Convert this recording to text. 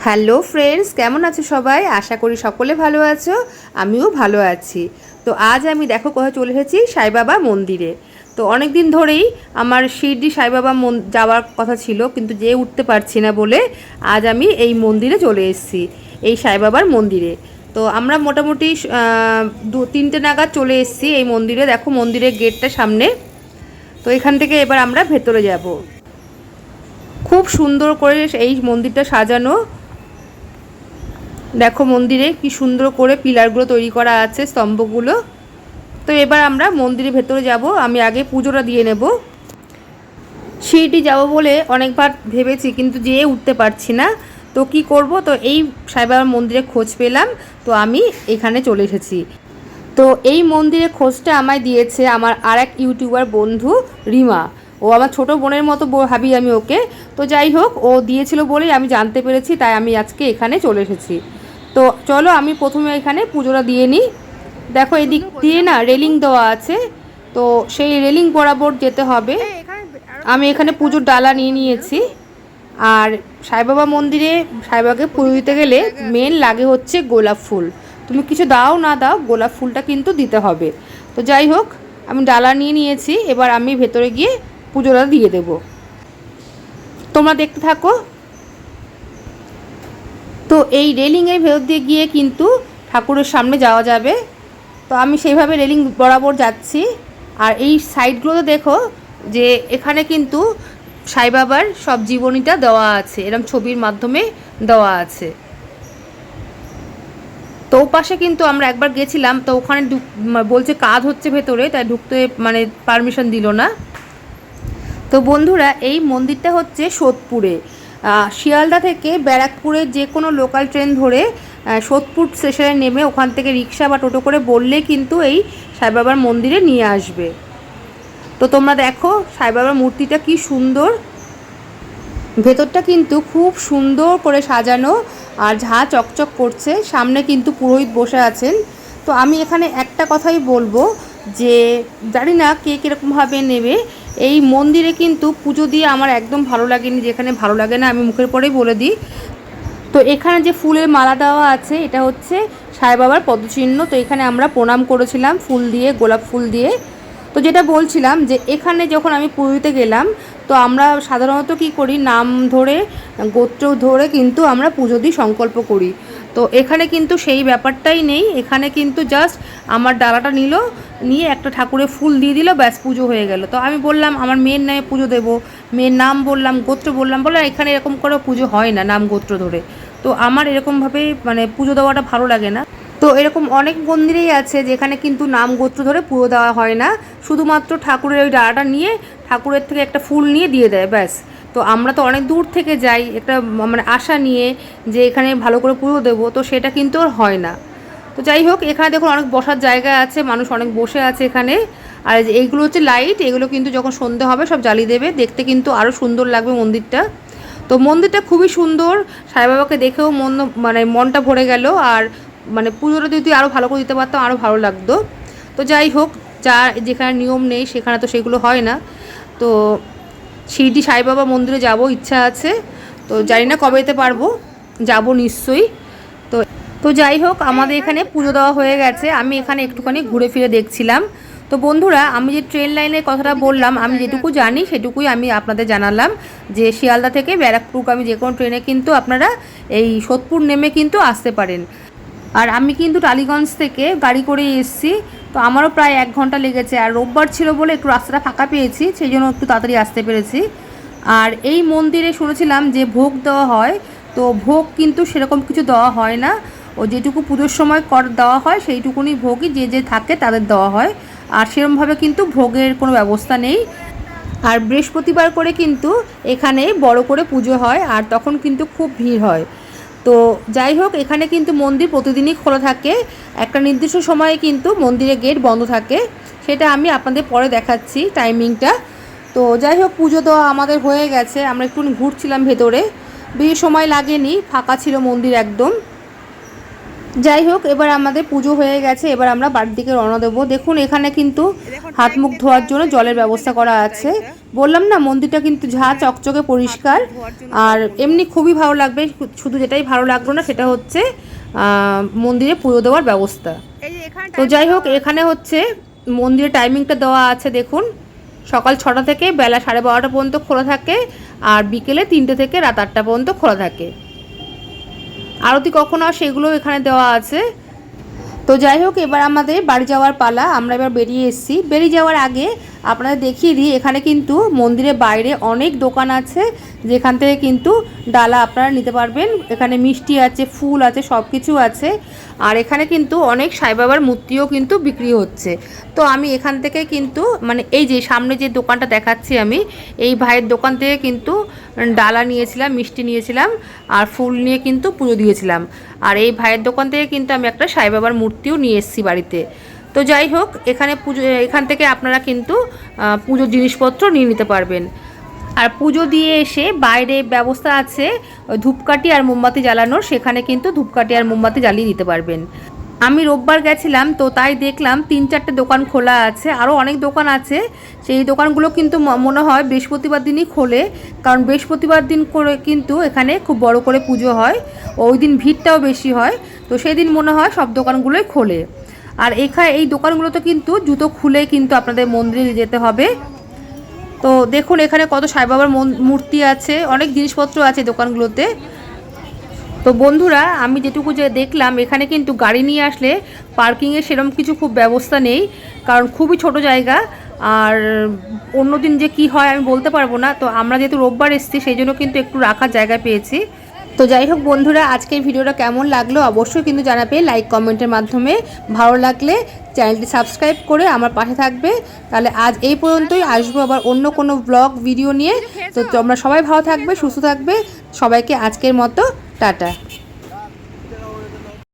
Hello friends, কেমন আছো সবাই? আশা করি সকলে ভালো আছো, আমিও ভালো আছি। তো আজ আমি দেখো কোথায় চলে এসেছি, সাইবাবা মন্দিরে। তো অনেক দিন ধরেই আমার শিরডি সাইবাবা যাওয়ার কথা ছিল, কিন্তু যেয়ে উঠতে পারছি না বলে আজ আমি এই মন্দিরে চলে এসেছি, এই সাইবাবার মন্দিরে। তো আমরা মোটামুটি 2-3টে নাগাদ চলে এসেছি এই মন্দিরে। দেখো মন্দিরের গেটটা সামনে। তো এখান থেকে এবার আমরা ভেতরে যাব। খুব সুন্দর করে এই মন্দিরটা সাজানো। দেখো মন্দিরে কি সুন্দর করে পিলারগুলো তৈরি করা আছে, স্তম্ভগুলো। তো এবার আমরা মন্দিরের ভেতরে যাব। আমি আগে পুজোটা দিয়ে নেব। শিরডি যাব বলে অনেকবার ভেবেছি, কিন্তু যেয়ে উঠতে পারছি না। তো কি করব, তো এই সাইবাবার মন্দিরে খোঁজ পেলাম, তো আমি এখানে চলে এসেছি। তো এই মন্দিরের খোঁজটা আমায় দিয়েছে আমার আর এক ইউটিউবার বন্ধু রিমা। ও আমার ছোটো বোনের মতো ভাবি আমি ওকে। তো যাই হোক, ও দিয়েছিল বলেই আমি জানতে পেরেছি, তাই আমি আজকে এখানে চলে এসেছি। তো চলো আমি প্রথমে এখানে পুজোটা দিয়ে নিই। দেখো এদিক দিয়ে না রেলিং দেওয়া আছে, তো সেই রেলিং বরাবর যেতে হবে। আমি এখানে পুজোর ডালা নিয়ে নিয়েছি। আর সাইবাবা মন্দিরে সাইবাবাকে পুজো দিতে গেলে মেন লাগে হচ্ছে গোলাপ ফুল। তুমি কিছু দাও না দাও, গোলাপ ফুলটা কিন্তু দিতে হবে। তো যাই হোক, আমি ডালা নিয়ে নিয়েছি। এবার আমি ভেতরে গিয়ে পুজোটা দিয়ে দেব। তোমরা দেখতে থাকো। তো এই রেলিংয়ের ভেতর দিয়ে গিয়ে কিন্তু ঠাকুরের সামনে যাওয়া যাবে। তো আমি সেইভাবে রেলিং বরাবর যাচ্ছি। আর এই সাইডগুলোতে দেখো যে এখানে কিন্তু সাইবাবার সব জীবনীটা দেওয়া আছে, এরকম ছবির মাধ্যমে দেওয়া আছে। তো পাশে কিন্তু আমরা একবার গেছিলাম, তো ওখানে বলছে কাজ হচ্ছে ভেতরে, তাই ঢুকতে পারমিশন দিল না। তো বন্ধুরা, এই মন্দিরটা হচ্ছে সোদপুরে। শিয়ালদা থেকে ব্যারাকপুরের যে কোনো লোকাল ট্রেন ধরে সোদপুর স্টেশনে নেমে ওখান থেকে রিক্সা বা টোটো করে বললে কিন্তু এই সাইবাবার মন্দিরে নিয়ে আসবে। তো তোমরা দেখো সাইবাবার মূর্তিটা কি সুন্দর। ভেতরটা কিন্তু খুব সুন্দর করে সাজানো আর ঝা চকচক করছে। সামনে কিন্তু পুরোহিত বসে আছেন। তো আমি এখানে একটা কথাই বলবো, যে জানি না কে কীরকমভাবে নেবে, এই মন্দিরে কিন্তু পুজো দিয়ে আমার একদম ভালো লাগেনি। যেখানে ভালো লাগে না আমি মুখের পরেই বলে দিই। তো এখানে যে ফুলের মালা দেওয়া আছে, এটা হচ্ছে সাইবাবার পদচিহ্ন। তো এখানে আমরা প্রণাম করেছিলাম ফুল দিয়ে, গোলাপ ফুল দিয়ে। তো যেটা বলছিলাম, যে এখানে যখন আমি পুজোতে গেলাম, তো আমরা সাধারণত কি করি, নাম ধরে গোত্র ধরে কিন্তু আমরা পুজো দিই, সংকল্প করি। তো এখানে কিন্তু সেই ব্যাপারটাই নেই। এখানে কিন্তু জাস্ট আমার ডালাটা নিয়ে একটা ঠাকুরের ফুল দিয়ে দিল, ব্যাস পুজো হয়ে গেল। তো আমি বললাম আমার মেয়ের নামে পুজো দেবো, মেয়ের নাম বললাম, গোত্র বললাম, বলে এখানে এরকম করে পুজো হয় না নাম গোত্র ধরে। তো আমার এরকমভাবে পুজো দেওয়াটা ভালো লাগে না। তো এরকম অনেক মন্দিরেই আছে যেখানে কিন্তু নাম গোত্র ধরে পুজো দেওয়া হয় না, শুধুমাত্র ঠাকুরের ওই ডালাটা নিয়ে ঠাকুরের থেকে একটা ফুল নিয়ে দিয়ে দেয়, ব্যাস। তো আমরা তো অনেক দূর থেকে যাই একটা আশা নিয়ে যে এখানে ভালো করে পুজো দেবো, তো সেটা কিন্তু আর হয় না। তো যাই হোক, এখানে দেখুন অনেক বসার জায়গা আছে, মানুষ অনেক বসে আছে এখানে। আর এইগুলো হচ্ছে লাইট, এগুলো কিন্তু যখন সন্ধে হবে সব জ্বালিয়ে দেবে, দেখতে কিন্তু আরও সুন্দর লাগবে মন্দিরটা। তো মন্দিরটা খুবই সুন্দর, সাইবাবাকে দেখেও মনটা ভরে গেল। আর পুজোটা যদি আরও ভালো করে দিতে পারতাম আরও ভালো লাগতো। তো যাই হোক, যেখানে নিয়ম নেই সেখানে তো সেগুলো হয় না। তো শিরডি সাইবাবা মন্দিরে যাব ইচ্ছা আছে, তো জানি না কবে যেতে পারবো, যাব নিশ্চয়ই। তো তো যাই হোক, আমাদের এখানে পুজো দেওয়া হয়ে গেছে। আমি এখানে একটুখানি ঘুরে ফিরে দেখছিলাম। তো বন্ধুরা, আমি যে ট্রেন লাইনের কথাটা বললাম, আমি যেটুকু জানি সেটুকুই আমি আপনাদের জানালাম, যে শিয়ালদা থেকে ব্যারাকপুরগামী যে কোনো ট্রেনে কিন্তু আপনারা এই সোদপুর নেমে কিন্তু আসতে পারেন। আর আমি কিন্তু টালিগঞ্জ থেকে গাড়ি করে এসেছি, তো আমারও প্রায় 1 ঘন্টা লেগেছে। আর রোববার ছিল বলে একটু রাস্তাটা ফাঁকা পেয়েছি, সেই জন্য একটু তাড়াতাড়ি আসতে পেরেছি। আর এই মন্দিরে শুনেছিলাম যে ভোগ দেওয়া হয়, তো ভোগ কিন্তু সেরকম কিছু দেওয়া হয় না। ও যেটুকু পুজোর সময় দেওয়া হয় সেইটুকুনি ভোগই যে থাকে তাদের দেওয়া হয়। আর সেরকমভাবে কিন্তু ভোগের কোনো ব্যবস্থা নেই। আর বৃহস্পতিবার করে কিন্তু এখানে বড় করে পুজো হয়, আর তখন কিন্তু খুব ভিড় হয়। তো যাই হোক, এখানে কিন্তু মন্দির প্রতিদিনই খোলা থাকে, একটা নির্দিষ্ট সময়ে কিন্তু মন্দিরের গেট বন্ধ থাকে, সেটা আমি আপনাদের পরে দেখাচ্ছি টাইমিংটা। তো যাই হোক, পুজো দেওয়া আমাদের হয়ে গেছে। আমরা একটু ঘুরছিলাম ভেতরে, বেশি সময় লাগেনি, ফাঁকা ছিল মন্দির একদম। যাই হোক, এবার আমাদের পুজো হয়ে গেছে, এবার আমরা বাড়ির দিকে রওনা দেবো। দেখুন এখানে কিন্তু হাত মুখ ধোয়ার জন্য জলের ব্যবস্থা করা আছে। বললাম না, মন্দিরটা কিন্তু ঝা চকচকে পরিষ্কার, আর এমনি খুবই ভালো লাগবে। শুধু যেটাই ভালো লাগলো না সেটা হচ্ছে মন্দিরে পুজো দেওয়ার ব্যবস্থা। তো যাই হোক, এখানে হচ্ছে মন্দিরের টাইমিংটা দেওয়া আছে। দেখুন, সকাল 6টা থেকে বেলা 12:30 পর্যন্ত খোলা থাকে, আর বিকেলে 3টে থেকে রাত 8টা পর্যন্ত খোলা থাকে। আরতি কখন হয় সেগুলো এখানে দেওয়া আছে। তো যাই হোক, এবার আমাদের বাড়ি যাওয়ার পালা। আমরা এবার বেরিয়ে এসেছি। বেরিয়ে যাওয়ার আগে আপনাদের দেখিয়ে দিই, এখানে কিন্তু মন্দিরের বাইরে অনেক দোকান আছে, যেখান থেকে কিন্তু ডালা আপনারা নিতে পারবেন। এখানে মিষ্টি আছে, ফুল আছে, সব কিছু আছে। আর এখানে কিন্তু অনেক সাই বাবার মূর্তিও কিন্তু বিক্রি হচ্ছে। তো আমি এখান থেকে কিন্তু মানে এই যে সামনে যে দোকানটা দেখাচ্ছি, আমি এই ভাইয়ের দোকান থেকে কিন্তু ডালা নিয়েছিলাম, মিষ্টি নিয়েছিলাম, আর ফুল নিয়ে কিন্তু পুজো দিয়েছিলাম। আর এই ভাইয়ের দোকান থেকে কিন্তু আমি একটা সাই বাবার মূর্তিও নিয়ে এসেছি বাড়িতে। তো যাই হোক, এখান থেকে আপনারা কিন্তু পুজোর জিনিসপত্র নিয়ে নিতে পারবেন। আর পুজো দিয়ে এসে বাইরে ব্যবস্থা আছে ধূপকাঠি আর মোমবাতি জ্বালানোর, সেখানে কিন্তু ধূপকাঠি আর মোমবাতি জ্বালিয়ে দিতে পারবেন। আমি রোববার গেছিলাম, তো তাই দেখলাম 3-4টে দোকান খোলা আছে, আরও অনেক দোকান আছে। সেই দোকানগুলো কিন্তু মনে হয় বৃহস্পতিবার দিনই খোলে, কারণ বৃহস্পতিবার দিন করে কিন্তু এখানে খুব বড় করে পুজো হয়, ওই দিন ভিড়টাও বেশি হয়। তো সেই দিন মনে হয় সব দোকানগুলোই খোলে। আর এই দোকানগুলোতে কিন্তু জুতো খুলে কিন্তু আপনাদের মন্দিরে যেতে হবে। তো দেখুন এখানে কত সাই বাবার মূর্তি আছে, অনেক জিনিসপত্র আছে দোকানগুলোতে। তো বন্ধুরা, আমি যেটুকু যে দেখলাম, এখানে কিন্তু গাড়ি নিয়ে আসলে পার্কিংয়ের সেরকম কিছু খুব ব্যবস্থা নেই, কারণ খুবই ছোট জায়গা। আর অন্য দিন যে কি হয় আমি বলতে পারবো না। তো আমরা যেহেতু রোববার এসেছি, সেই জন্য কিন্তু একটু রাখার জায়গা পেয়েছি। তো যাই হোক বন্ধুরা, আজকের ভিডিওটা কেমন লাগলো অবশ্যই কিন্তু জানাবে লাইক কমেন্টের মাধ্যমে। ভালো লাগলে চ্যানেলটি সাবস্ক্রাইব করে আমার পাশে থাকবে। তাহলে আজ এই পর্যন্তই, আসবো আবার অন্য কোনো ব্লগ ভিডিও নিয়ে। তো তোমরা সবাই ভালো থাকবে, সুস্থ থাকবে। সবাইকে আজকের মতো টাটা।